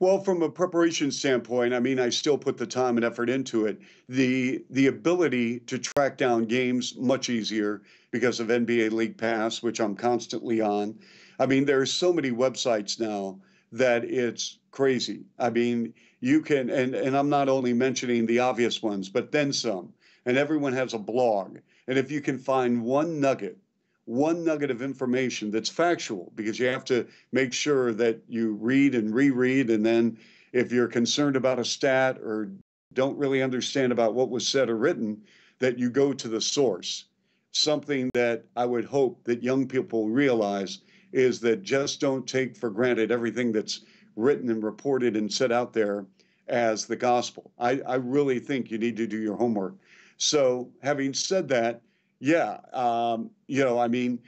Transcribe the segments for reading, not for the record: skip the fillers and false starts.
Well, from a preparation standpoint, I mean, I still put the time and effort into it. The ability to track down games much easier because of NBA League Pass, which I'm constantly on. I mean, there's so many websites now that it's crazy. I mean, you can, and I'm not only mentioning the obvious ones, but then some. And everyone has a blog. And if you can find one nugget of information that's factual, because you have to make sure that you read and reread. And then if you're concerned about a stat or don't really understand about what was said or written, that you go to the source. Something that I would hope that young people realize is that just don't take for granted everything that's written and reported and set out there as the gospel. I really think you need to do your homework. So having said that, yeah, I mean,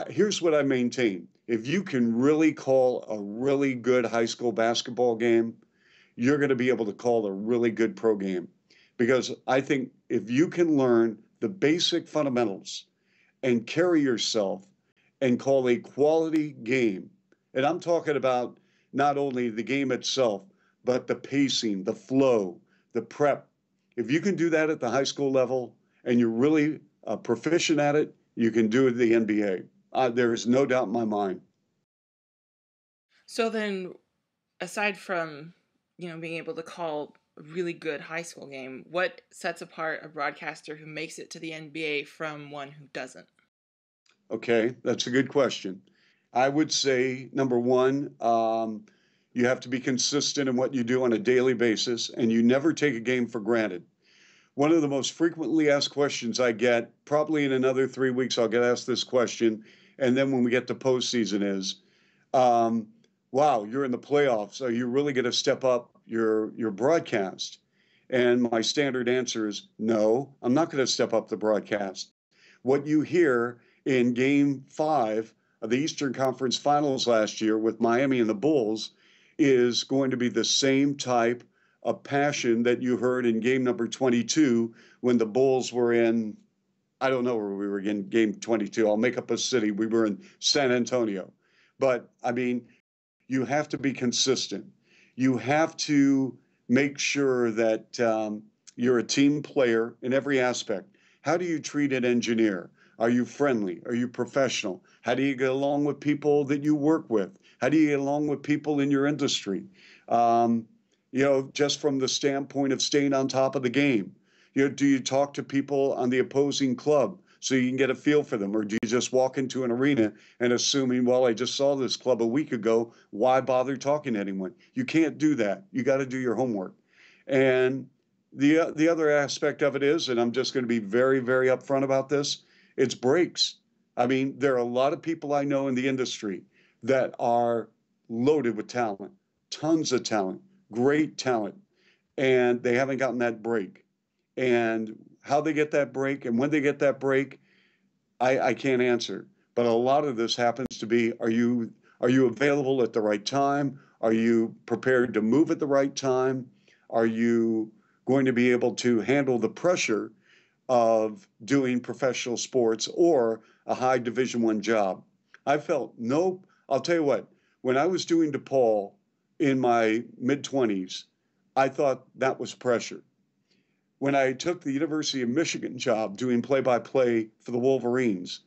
here's what I maintain. If you can really call a really good high school basketball game, you're going to be able to call a really good pro game. Because I think if you can learn the basic fundamentals and carry yourself and call a quality game, and I'm talking about not only the game itself, but the pacing, the flow, the prep. If you can do that at the high school level and you're really proficient at it, you can do it at the NBA. There is no doubt in my mind. So then, aside from, being able to call a really good high school game, what sets apart a broadcaster who makes it to the NBA from one who doesn't? Okay, that's a good question. I would say number one, you have to be consistent in what you do on a daily basis, and you never take a game for granted. One of the most frequently asked questions I get, probably in another 3 weeks, I'll get asked this question. And then when we get to postseason is, um, wow, you're in the playoffs. Are you really going to step up your broadcast? And my standard answer is no, I'm not going to step up the broadcast. What you hear in game 5 of the Eastern Conference Finals last year with Miami and the Bulls is going to be the same type of passion that you heard in game number 22 when the Bulls were in, I don't know where we were in game 22. I'll make up a city. We were in San Antonio. But I mean, you have to be consistent. You have to make sure that you're a team player in every aspect. How do you treat an engineer? Are you friendly? Are you professional? How do you get along with people that you work with? How do you get along with people in your industry? Um, just from the standpoint of staying on top of the game. Do you talk to people on the opposing club so you can get a feel for them? Or do you just walk into an arena and assuming, well, I just saw this club a week ago, why bother talking to anyone? You can't do that. You got to do your homework. And the other aspect of it is, and I'm just going to be very, very upfront about this, it's breaks. I mean, there are a lot of people I know in the industry that are loaded with talent, tons of talent, great talent, and they haven't gotten that break. And how they get that break and when they get that break, I can't answer. But a lot of this happens to be, are you available at the right time? Are you prepared to move at the right time? Are you going to be able to handle the pressure of doing professional sports or a high Division I job? I felt, nope. I'll tell you what, when I was doing DePaul in my mid-20s, I thought that was pressure. When I took the University of Michigan job doing play-by-play for the Wolverines,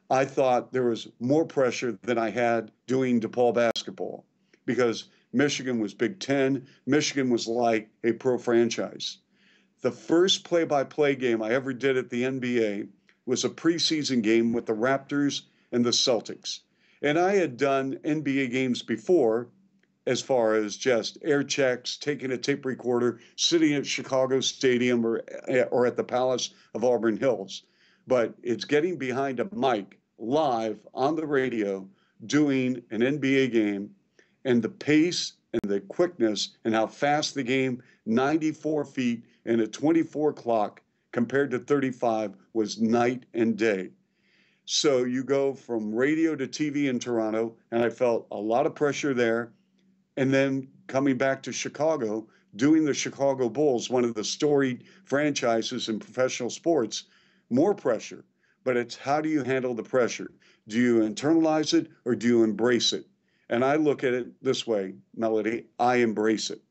I thought there was more pressure than I had doing DePaul basketball because Michigan was Big Ten. Michigan was like a pro franchise. The first play-by-play game I ever did at the NBA was a preseason game with the Raptors and the Celtics. And I had done NBA games before, as far as just air checks, taking a tape recorder, sitting at Chicago Stadium or at the Palace of Auburn Hills. But it's getting behind a mic live on the radio doing an NBA game, and the pace and the quickness and how fast the game, 94 feet and a 24 clock compared to 35, was night and day. So you go from radio to TV in Toronto, and I felt a lot of pressure there. And then coming back to Chicago, doing the Chicago Bulls, one of the storied franchises in professional sports, more pressure. But it's how do you handle the pressure? Do you internalize it or do you embrace it? And I look at it this way, Melody, I embrace it.